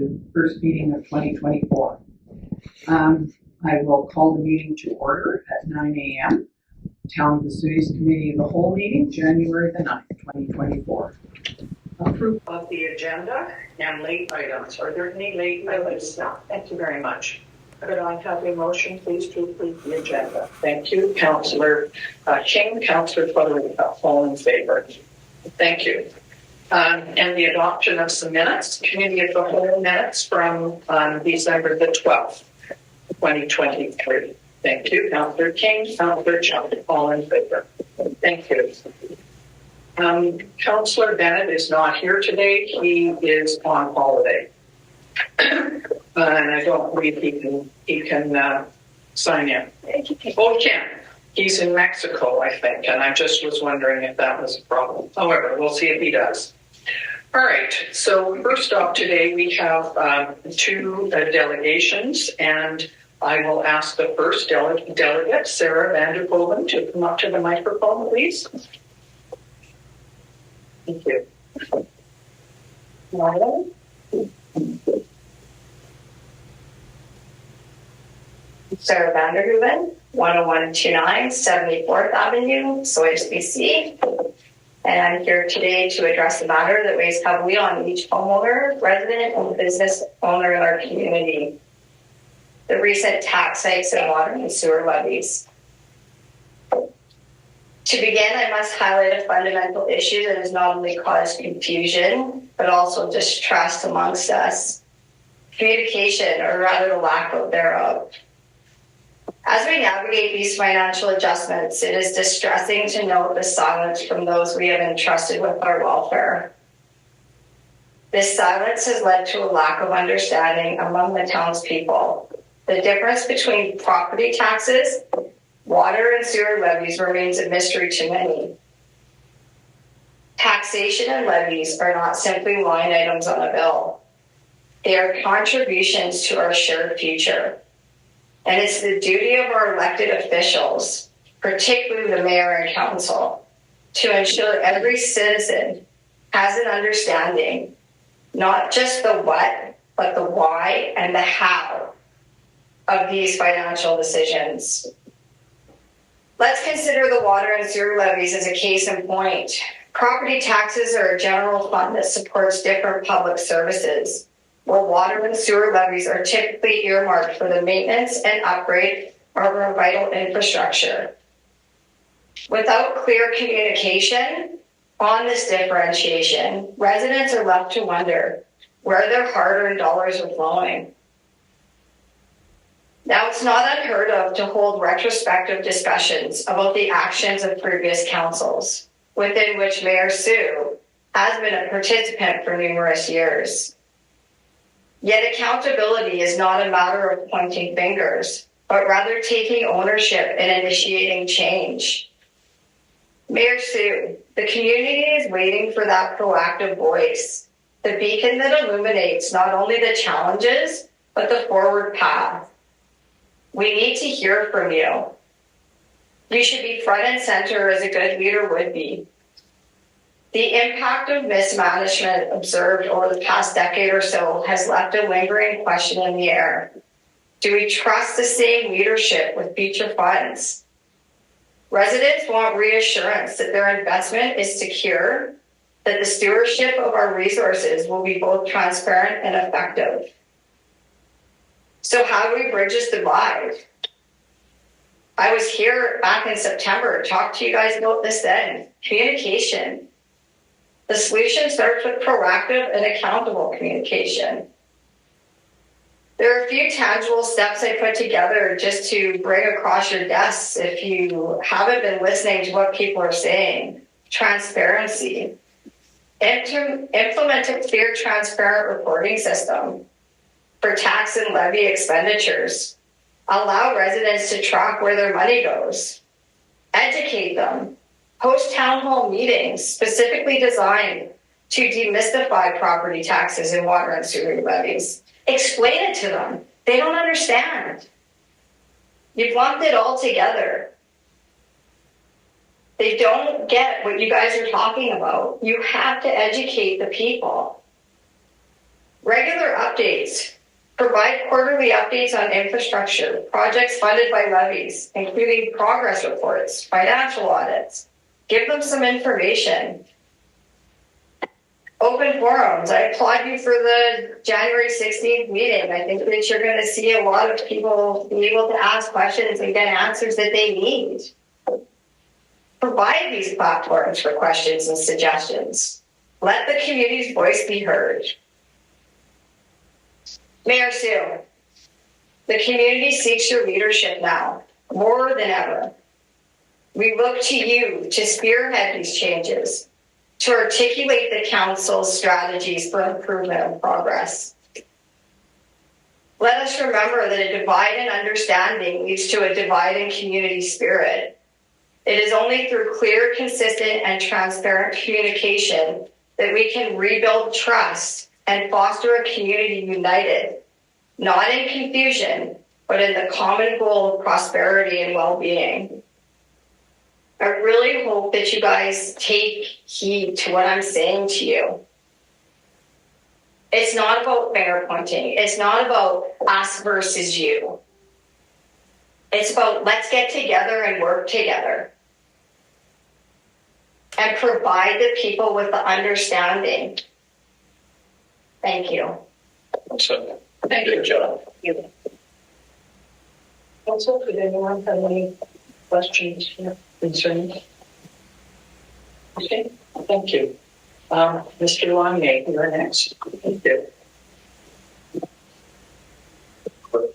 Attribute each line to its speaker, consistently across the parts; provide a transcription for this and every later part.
Speaker 1: to first meeting of 2024. I will call the meeting to order at 9 a.m. Town of Osoyoos Committee of the Whole meeting, January the 9th, 2024. Approval of the agenda and late items. Are there any late items? No. Thank you very much. Could I have a motion, please, to approve the agenda? Thank you, Councillor King, Councillor Federica, all in favor. Thank you. And the adoption of some minutes, Committee of the Whole minutes from December the 12th, 2023. Thank you, Councillor King, Councillor Chung, all in favor. Thank you. Councillor Bennett is not here today. He is on holiday. And I don't believe he can sign in. Oh, he can. He's in Mexico, I think, and I just was wondering if that was a problem. However, we'll see if he does. All right, so first off today we have two delegations, and I will ask the first delegate, Sarah Vanderpolen, to come up to the microphone, please. Thank you.
Speaker 2: Sarah Vanderhoeven, 10129 74th Avenue, Osoyoos, BC. And I'm here today to address the matter that weighs heavily on each homeowner, resident, and business owner in our community. The recent tax hikes and water and sewer levies. To begin, I must highlight a fundamental issue that has not only caused confusion, but also distrust amongst us. Communication, or rather the lack of thereof. As we navigate these financial adjustments, it is distressing to note the silence from those we have entrusted with our welfare. This silence has led to a lack of understanding among the townspeople. The difference between property taxes, water and sewer levies remains a mystery to many. Taxation and levies are not simply line items on a bill. They are contributions to our shared future. And it's the duty of our elected officials, particularly the mayor and council, to ensure every citizen has an understanding, not just the what, but the why and the how of these financial decisions. Let's consider the water and sewer levies as a case in point. Property taxes are a general fund that supports different public services, while water and sewer levies are typically earmarked for the maintenance and upgrade of our vital infrastructure. Without clear communication on this differentiation, residents are left to wonder where their hard-earned dollars are flowing. Now, it's not unheard of to hold retrospective discussions about the actions of previous councils, within which Mayor Sue has been a participant for numerous years. Yet accountability is not a matter of pointing fingers, but rather taking ownership and initiating change. Mayor Sue, the community is waiting for that proactive voice, the beacon that illuminates not only the challenges, but the forward path. We need to hear from you. You should be front and center as a good leader would be. The impact of mismanagement observed over the past decade or so has left a lingering question in the air. Do we trust the same leadership with future funds? Residents want reassurance that their investment is secure, that the stewardship of our resources will be both transparent and effective. So how do we bridge this divide? I was here back in September, talked to you guys about this then. Communication. The solution starts with proactive and accountable communication. There are a few tangible steps I put together just to bring across your desks if you haven't been listening to what people are saying. Transparency. Implement a clear, transparent reporting system for tax and levy expenditures. Allow residents to track where their money goes. Educate them. Host town hall meetings specifically designed to demystify property taxes and water and sewer levies. Explain it to them. They don't understand. You've lumped it all together. They don't get what you guys are talking about. You have to educate the people. Regular updates. Provide quarterly updates on infrastructure, projects funded by levies, including progress reports, financial audits. Give them some information. Open forums. I applaud you for the January 16th meeting. I think that you're going to see a lot of people be able to ask questions and get answers that they need. Provide these platforms for questions and suggestions. Let the community's voice be heard. Mayor Sue, the community seeks your leadership now, more than ever. We look to you to spearhead these changes, to articulate the council's strategies for improvement and progress. Let us remember that a divide in understanding leads to a divide in community spirit. It is only through clear, consistent, and transparent communication that we can rebuild trust and foster a community united, not in confusion, but in the common goal of prosperity and well-being. I really hope that you guys take heed to what I'm saying to you. It's not about mayor pointing. It's not about us versus you. It's about let's get together and work together and provide the people with the understanding. Thank you.
Speaker 3: So, thank you, John.
Speaker 4: Also, could anyone have any questions or concerns? Okay, thank you. Mr. Longley, you're next. Thank you. Go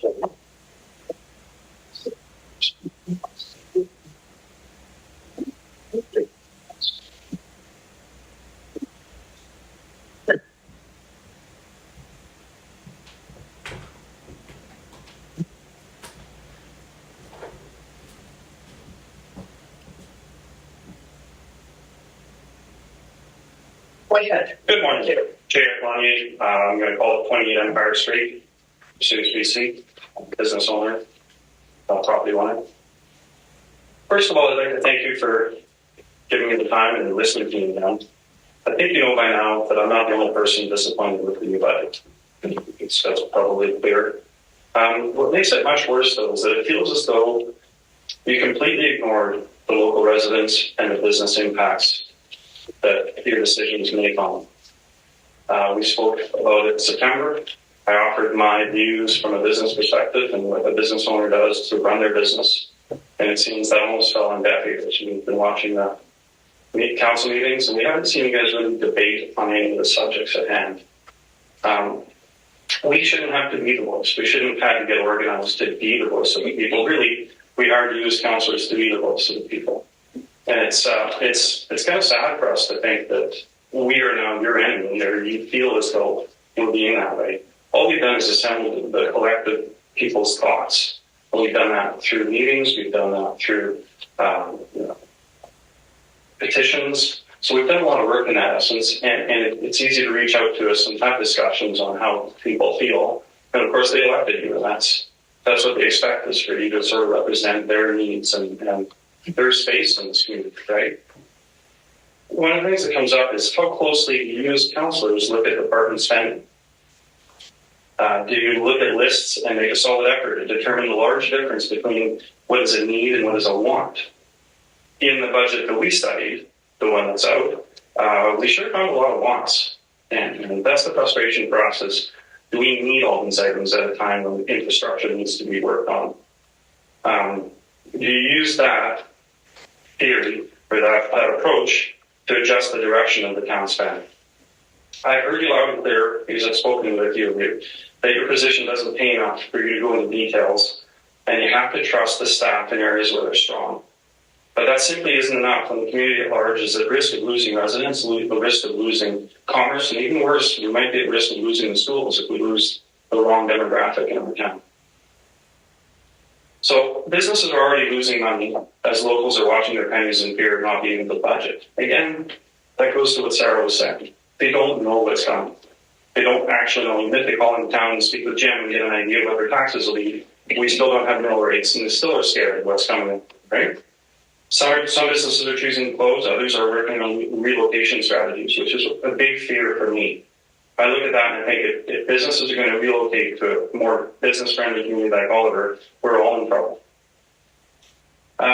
Speaker 4: ahead.
Speaker 3: Good morning, Chair Lonnie. I'm going to call it 28 Empire Street, Osoyoos, BC, business owner, property owner. First of all, I'd like to thank you for giving me the time and listening to me now. I think you know by now that I'm not the only person disappointed with the new budget. That's probably clear. What makes it much worse, though, is that it feels as though you completely ignored the local residents and the business impacts that your decisions make on. We spoke about it in September. I offered my views from a business perspective and what a business owner does to run their business. And it seems that almost fell on deaf ears. We've been watching the council meetings and we haven't seen you guys really debate on any of the subjects at hand. We shouldn't have to be the voice. We shouldn't have had to get organized to be the voice of the people. Really, we hired you as councillors to be the voice of the people. And it's kind of sad for us to think that we are now your enemy, or you feel as though we're being that way. All we've done is assembled the collective people's thoughts. And we've done that through meetings. We've done that through petitions. So we've done a lot of work in that essence. And it's easy to reach out to us and have discussions on how people feel. And of course, they elected you, and that's what they expect is for you to sort of represent their needs and their space in this community, right? One of the things that comes up is how closely do you as councillors look at department spending? Do you look at lists and make a solid effort to determine the large difference between what is a need and what is a want? In the budget that we studied, the one that's out, we sure found a lot of wants. And that's the frustration for us is, do we need all these items at a time when infrastructure needs to be worked on? Do you use that theory or that approach to adjust the direction of the town spend? I heard you loud and clear, because I've spoken with you, that your position doesn't pay enough for you to go into details, and you have to trust the staff in areas where they're strong. But that simply isn't enough when the community at large is at risk of losing residents, the risk of losing commerce, and even worse, we might be at risk of losing the schools if we lose the wrong demographic in our town. So businesses are already losing money as locals are watching their pennies in fear of not being able to budget. Again, that goes to what Sarah was saying. They don't know what's coming. They don't actually know. Even if they call in town and speak with Jim and get an idea of what their taxes will be, we still don't have mill rates and they still are scared of what's coming, right? Some businesses are choosing to close, others are working on relocation strategies, which is a big fear for me. I look at that and I think if businesses are going to relocate to a more business-friendly community like Oliver, we're all in trouble.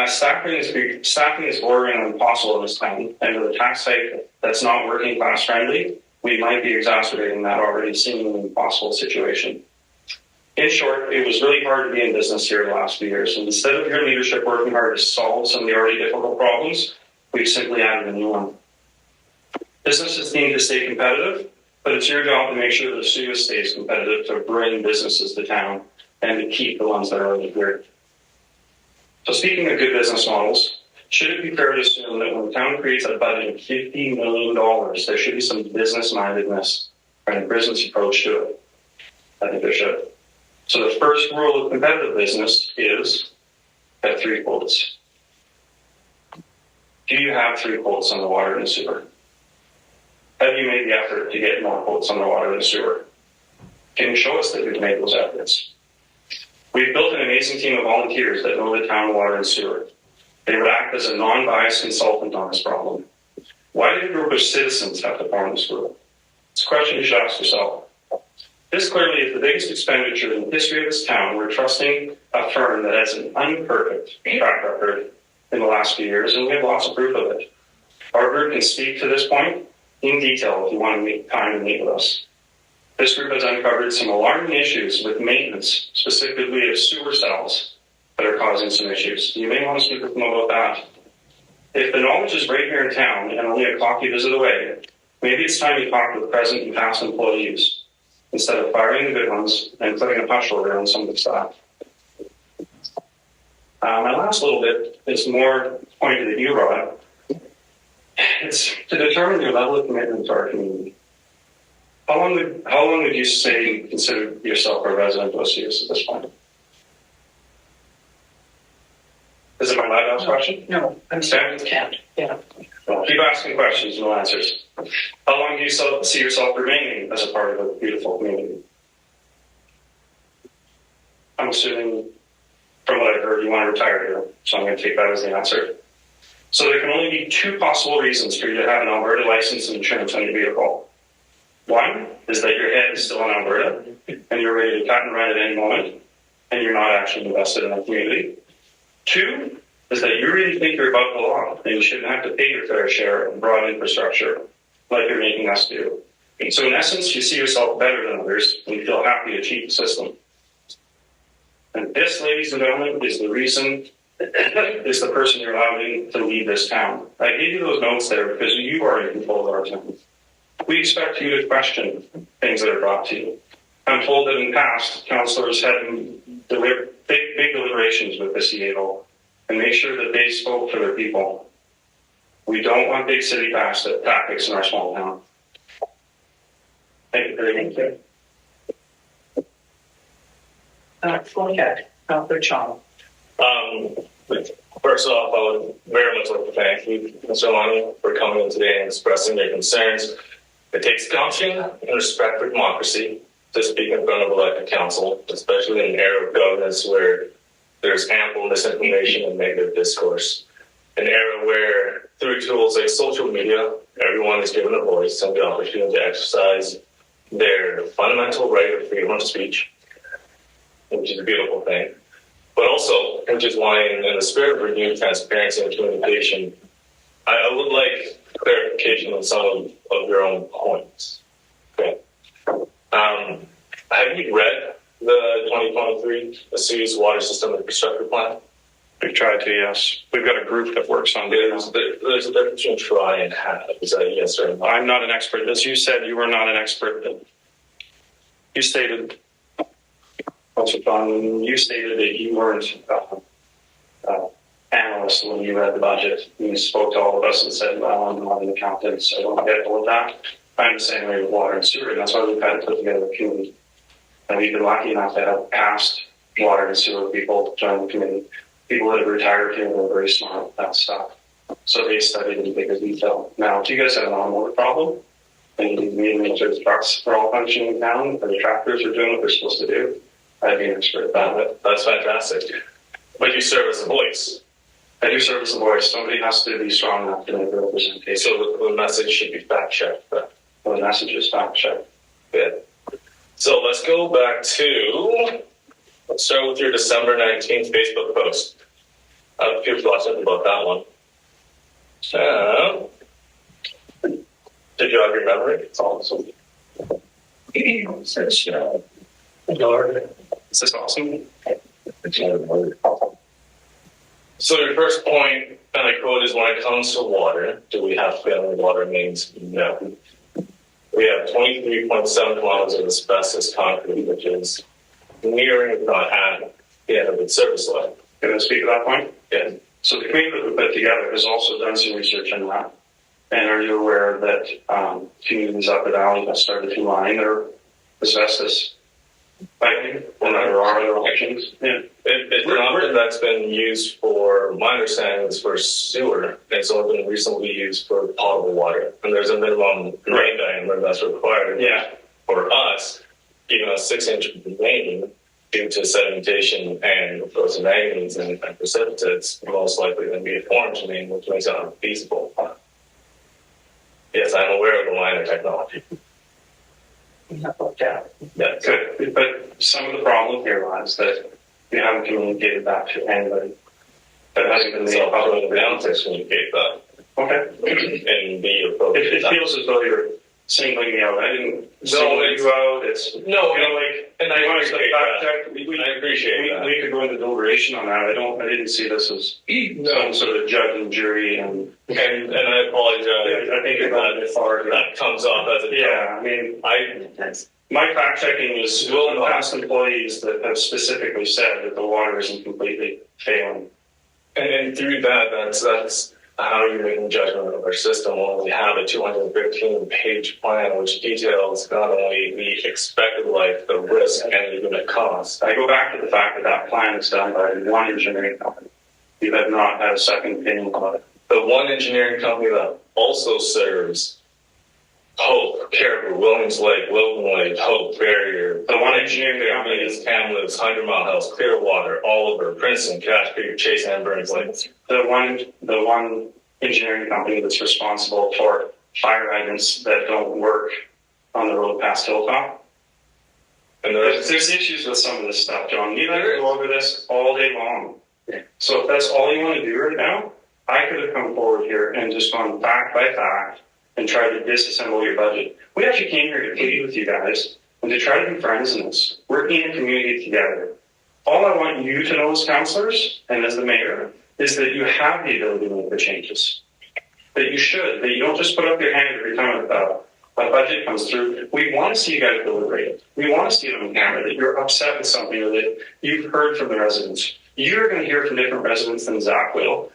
Speaker 3: Staffing is bordering on impossible in this town, and with a tax hike that's not working class friendly, we might be exacerbating that already seemingly impossible situation. In short, it was really hard to be in business here the last few years, and instead of your leadership working hard to solve some of the already difficult problems, we've simply added a new one. Businesses need to stay competitive, but it's your job to make sure that Osoyoos stays competitive to bring businesses to town and to keep the ones that are already here. So speaking of good business models, should it be fair to assume that when the town creates a budget of $50 million, there should be some business-mindedness and a business approach to it? I think there should. So the first rule of competitive business is have 3 quotes. Do you have 3 quotes on the water and the sewer? Have you made the effort to get more quotes on the water and the sewer? Can you show us that you've made those efforts? We've built an amazing team of volunteers that know the town water and sewer. They would act as a non-biased consultant on this problem. Why did a group of citizens have to form this group? It's a question you should ask yourself. This clearly is the biggest expenditure in the history of this town. We're trusting a firm that has an unperfect track record in the last few years, and we have lots of proof of it. Our group can speak to this point in detail if you want to make time to meet with us. This group has uncovered some alarming issues with maintenance, specifically of sewer cells, that are causing some issues. You may want to speak with them about that. If the knowledge is right here in town and only a coffee visit away, maybe it's time you talk with present and past employees instead of firing the good ones and putting a hush order on some of the staff. My last little bit is more pointed at you, Rod. It's to determine your level of commitment to our community. How long would you say you consider yourself a resident of Osoyoos at this point? Is it my last question?
Speaker 4: No, I'm sorry, can't. Yeah.
Speaker 3: Well, keep asking questions, no answers. How long do you see yourself remaining as a part of a beautiful community? I'm assuming, from what I've heard, you want to retire here, so I'm going to take that as the answer. So there can only be 2 possible reasons for you to have an Alberta license and insurance on your vehicle. One is that your head is still in Alberta and you're ready to cut and run at any moment and you're not actually invested in the community. 2 is that you really think you're above the law and you shouldn't have to pay your fair share of broad infrastructure like you're making us do. So in essence, you see yourself better than others and you feel happy to cheat the system. And this, ladies and gentlemen, is the reason, is the person you're allowing to lead this town. I gave you those notes there because you are in control of our town. We expect you to question things that are brought to you. I'm told that in the past, councillors had big deliberations with the CAO and make sure that they spoke for their people. We don't want big city tactics in our small town. Thank you very much.
Speaker 4: Go ahead, Councillor Chong.
Speaker 5: First off, I would very much like to thank you, Mr. Lonnie, for coming in today and expressing your concerns. It takes gumption and respect for democracy to speak in front of elected council, especially in an era of governance where there's ample misinformation and negative discourse. An era where, through tools like social media, everyone is given a voice and the opportunity to exercise their fundamental right of freedom of speech, which is a beautiful thing. But also, which is why, in the spirit of renewed transparency and communication, I would like clarification on some of your own points. Okay. Have you read the 2023 Osoyoos Water System Infrastructure Plan?
Speaker 3: We've tried to, yes. We've got a group that works on it.
Speaker 5: There's a difference between try and have. Is that yes or no?
Speaker 3: I'm not an expert. As you said, you were not an expert. You stated, Councillor John, you stated that you weren't analyst when you read the budget. You spoke to all of us and said, well, I'm not an accountant, so I don't get all of that. I'm the same way with water and sewer, and that's why we've had to put together a committee. And we've been lucky enough to have past water and sewer people join the committee. People that have retired here were very smart at that stuff. So they studied in bigger detail. Now, if you guys have an on-water problem, and you need to make sure the trucks are all functioning down, and the tractors are doing what they're supposed to do, I'd be an expert at that.
Speaker 5: That's fantastic. But you serve as a voice.
Speaker 3: I do serve as a voice. Somebody has to be strong enough to make a representation.
Speaker 5: So the message should be fact-checked.
Speaker 3: The message is fact-checked.
Speaker 5: 25th. So let's go back to, let's start with your December 19th Facebook post. I have a few thoughts about that one. Did you have your memory? It's awesome.
Speaker 3: It says, Lord, is this awesome?
Speaker 5: So your first point, and I quote, is when it comes to water, do we have failing water mains? No. We have 23.7 kilometers of asbestos concrete, which is nearing, if not at, the end of its service life.
Speaker 3: Can I speak to that point?
Speaker 5: Yeah.
Speaker 3: So the committee that we put together has also done some research on that. And are you aware that communities up the valley have started to line their asbestos piping? And there are other options. Yeah.
Speaker 5: It's not that's been used for, my understanding is for sewer. It's only been recently used for potable water. And there's a minimum rain diameter that's required.
Speaker 3: Yeah.
Speaker 5: For us, even a 6-inch main, due to sedimentation and of course manganese and precipitates, most likely going to be a 4-inch main, which makes it unfeasible. Yes, I'm aware of the liner technology.
Speaker 4: Okay.
Speaker 3: Yeah, good. But some of the problem here lies that you haven't communicated that to anybody. That hasn't been made public.
Speaker 5: Down to communicate that.
Speaker 3: Okay.
Speaker 5: And be appropriate.
Speaker 3: It feels as though you're singling me out. I didn't single you out. It's
Speaker 5: and I appreciate that. I appreciate that.
Speaker 3: We could go into deliberation on that. I didn't see this as some sort of judge and jury and
Speaker 5: I apologize.
Speaker 3: I think
Speaker 5: that comes off as a
Speaker 3: I mean my fact checking is past employees that have specifically said that the water isn't completely failing.
Speaker 5: And through that, that's how you're making judgment of our system when we have a 215-page plan which details not only the expected life, the risk, and the unit cost.
Speaker 3: I go back to the fact that plan is done by one engineering company. You have not had a second opinion on it.
Speaker 5: The one engineering company that also serves Hope, Caribou, Williams Lake, Wilton Lake, Hope, Barrier.
Speaker 3: The one engineering company
Speaker 5: is Kamloops, 100 Mile House, Clearwater, Oliver, Princeton, Cache Creek, Chase, and Burns Lake.
Speaker 3: The one engineering company that's responsible for fire hydrants that don't work on the road past Hilltop. And there's issues with some of this stuff, John. You and I could go over this all day long. So if that's all you want to do right now, I could have come forward here and just gone fact by fact and tried to disassemble your budget. We actually came here to plead with you guys and to try to be friends in this. We're in a community together. All I want you to know as councillors and as the mayor is that you have the ability to make the changes. That you should. That you don't just put up your hand every time a budget comes through. We want to see you guys deliberate it. We want to see it on camera that you're upset with something or that you've heard from the residents. You're going to hear from different residents than Zach will.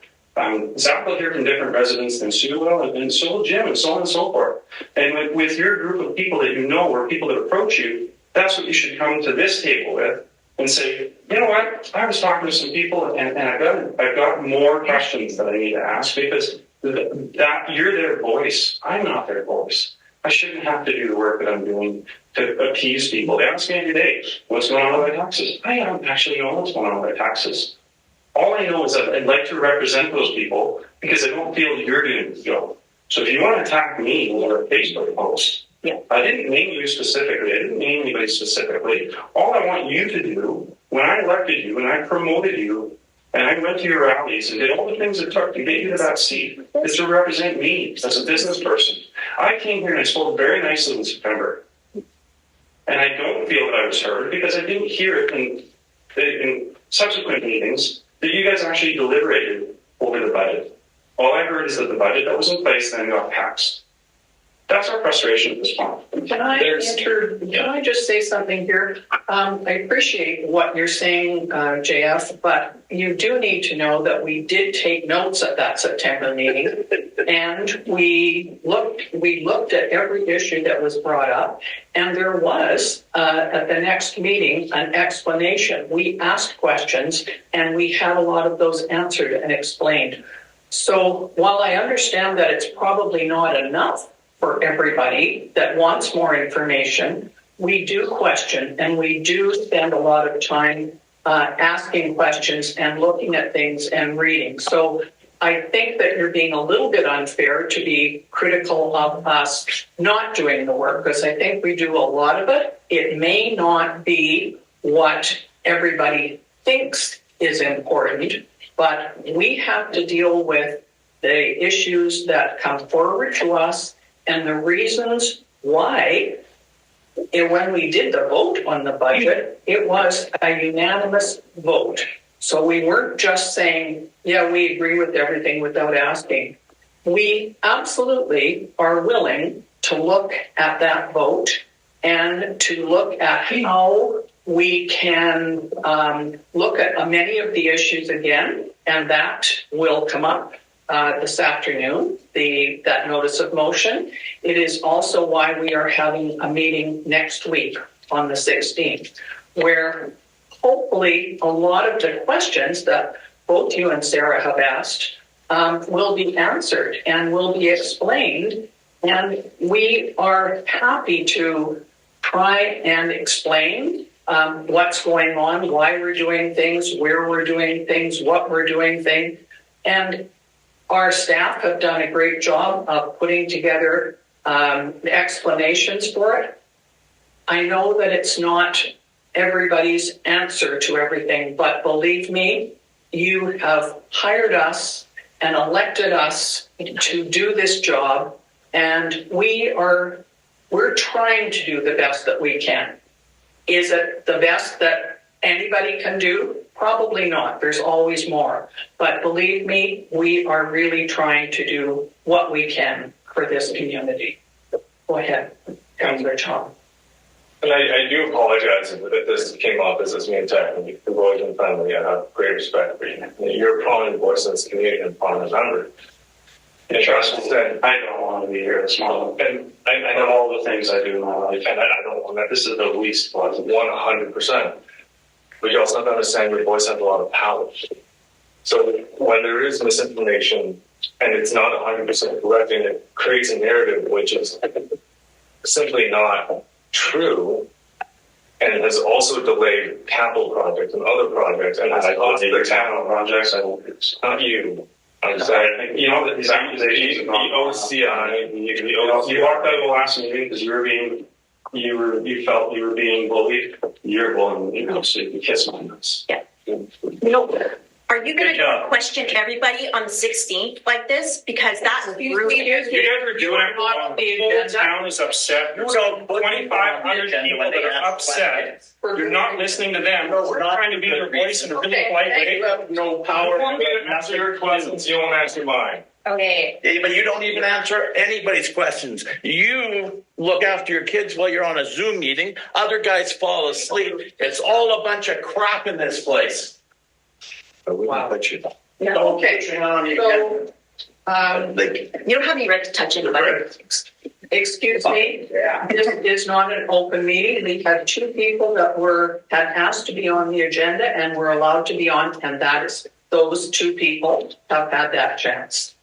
Speaker 3: Zach will hear from different residents than Sue will, and so will Jim, and so on and so forth. And with your group of people that you know, or people that approach you, that's what you should come to this table with and say, you know what, I was talking to some people, and I've got more questions that I need to ask because that you're their voice. I'm not their voice. I shouldn't have to do the work that I'm doing to appease people. They ask me every day, what's going on with my taxes? I don't actually know what's going on with my taxes. All I know is that I'd like to represent those people because I don't feel you're doing the job. So if you want to attack me or a Facebook post, I didn't name you specifically. I didn't name anybody specifically. All I want you to do, when I elected you and I promoted you and I went to your rallies and did all the things it took to get you to that seat, is to represent me as a business person. I came here and I spoke very nicely in September. And I don't feel that I was heard because I didn't hear it in subsequent meetings that you guys actually deliberated over the budget. All I heard is that the budget that was in place then got passed. That's our frustration at this point.
Speaker 4: Can I just say something here? I appreciate what you're saying, JF, but you do need to know that we did take notes at that September meeting, and we looked at every issue that was brought up, and there was, at the next meeting, an explanation. We asked questions, and we had a lot of those answered and explained. So while I understand that it's probably not enough for everybody that wants more information, we do question and we do spend a lot of time asking questions and looking at things and reading. So I think that you're being a little bit unfair to be critical of us not doing the work, because I think we do a lot of it. It may not be what everybody thinks is important, but we have to deal with the issues that come forward to us and the reasons why. And when we did the vote on the budget, it was a unanimous vote. So we weren't just saying, yeah, we agree with everything without asking. We absolutely are willing to look at that vote and to look at how we can look at many of the issues again, and that will come up this afternoon, that notice of motion. It is also why we are having a meeting next week on the 16th, where hopefully a lot of the questions that both you and Sarah have asked will be answered and will be explained. And we are happy to try and explain what's going on, why we're doing things, where we're doing things, what we're doing things. And our staff have done a great job of putting together explanations for it. I know that it's not everybody's answer to everything, but believe me, you have hired us and elected us to do this job, and we're trying to do the best that we can. Is it the best that anybody can do? Probably not. There's always more. But believe me, we are really trying to do what we can for this community. Go ahead, Councillor Tom.
Speaker 5: And I do apologize if this came off as me attacking you. We've always been friendly. I have great respect for you. You're a prominent voice in this community and a prominent member.
Speaker 3: And trust me, I don't want to be here this morning. And I know all the things I do in my life, and I don't want that. This is the least pleasant.
Speaker 5: 100%. But you also have to understand your voice has a lot of power. So when there is misinformation and it's not 100% correct, and it creates a narrative which is simply not true, and it has also delayed capital projects and other projects, and has caused the
Speaker 3: capital projects. It's
Speaker 5: not you.
Speaker 3: I'm sorry. You know that these accusations.
Speaker 5: The OCI.
Speaker 3: You walked out of the last meeting because you felt you were being bullied. You're bullying me, so you can kiss my nuts.
Speaker 6: Yeah. No. Are you going to question everybody on the 16th like this? Because that's rude.
Speaker 3: You guys are doing it wrong. The whole town is upset. There's 2,500 people that are upset. You're not listening to them. We're trying to be their voice in a really polite way.
Speaker 5: You have no power to answer your questions. You won't answer mine.
Speaker 6: Okay.
Speaker 7: Yeah, but you don't even answer anybody's questions. You look after your kids while you're on a Zoom meeting. Other guys fall asleep. It's all a bunch of crap in this place.
Speaker 4: Wow.
Speaker 7: You.
Speaker 4: Yeah. Okay. So,
Speaker 6: you don't have any right to touch anybody.
Speaker 4: excuse me, this is not an open meeting. We had two people that had asked to be on the agenda and were allowed to be on, and that is those two people have had that chance.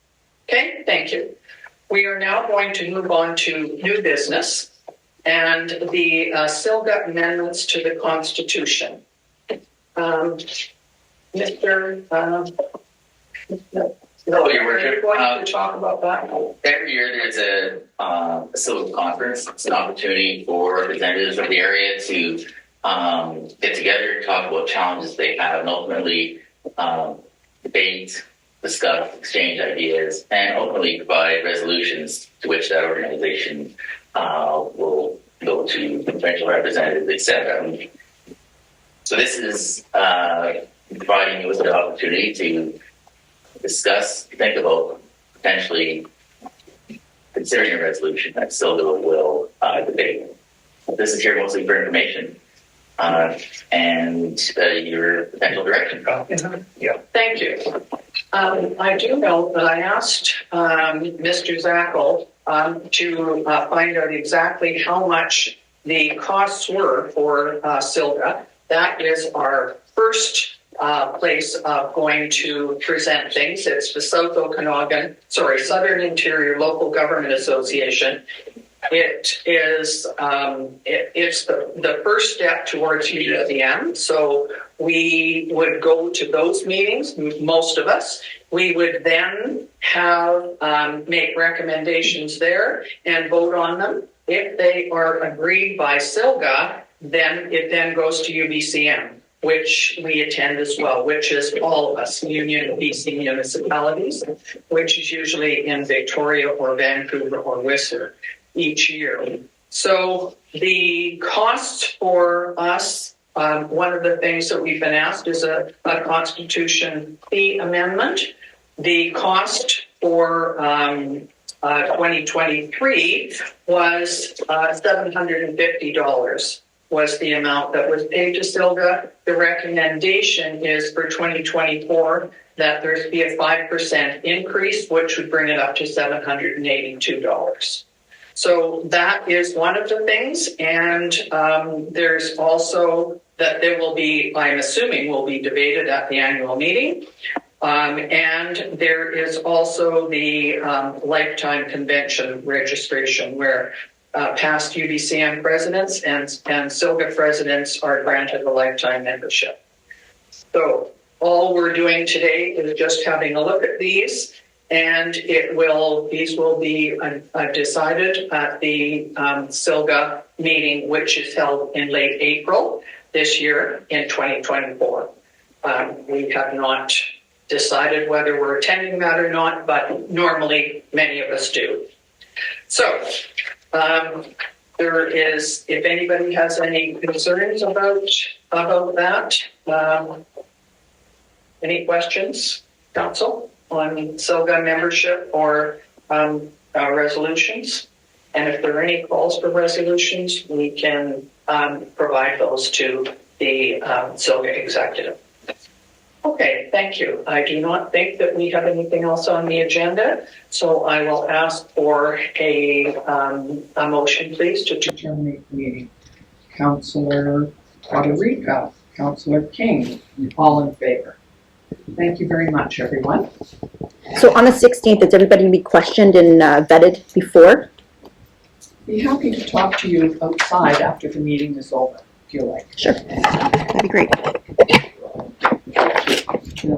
Speaker 4: Okay, thank you. We are now going to move on to new business and the SILGA amendments to the Constitution. Mr.
Speaker 8: Hello, Your Worship.
Speaker 4: Are you going to talk about that?
Speaker 8: Every year there's a civil conference. It's an opportunity for representatives of the area to get together, talk about challenges they have, and ultimately debate, discuss, exchange ideas, and ultimately provide resolutions to which that organization will go to potential representatives, etc. So this is providing you with the opportunity to discuss, think about potentially considering a resolution that SILGA will debate. This is here mostly for information and your potential direction.
Speaker 4: Yeah. Thank you. I do know that I asked Mr. Zackel to find out exactly how much the costs were for SILGA. That is our first place of going to present things. It's the Southern Interior Local Government Association. It is, it's the first step towards UBCM. So we would go to those meetings, most of us. We would then have, make recommendations there and vote on them. If they are agreed by SILGA, then it then goes to UBCM, which we attend as well, which is all of us, Union BC municipalities, which is usually in Victoria or Vancouver or Whistler each year. So the cost for us, one of the things that we've been asked is a constitution fee amendment. The cost for 2023 was $750 was the amount that was paid to SILGA. The recommendation is for 2024 that there's be a 5% increase, which would bring it up to $782. So that is one of the things. And there's also that there will be, I'm assuming, will be debated at the annual meeting. And there is also the lifetime convention registration where past UBCM presidents and SILGA presidents are granted a lifetime membership. So all we're doing today is just having a look at these, and these will be decided at the SILGA meeting, which is held in late April this year in 2024. We have not decided whether we're attending that or not, but normally many of us do. So there is, if anybody has any concerns about that, any questions, council, on SILGA membership or resolutions? And if there are any calls for resolutions, we can provide those to the SILGA executive. Okay, thank you. I do not think that we have anything else on the agenda, so I will ask for a motion, please, to
Speaker 1: Terminate the meeting. Councillor Federica, Councillor King, all in favor. Thank you very much, everyone.
Speaker 9: So on the 16th, is everybody going to be questioned and vetted before?
Speaker 1: Be happy to talk to you outside after the meeting is over, if you like.
Speaker 9: Sure, that'd be great.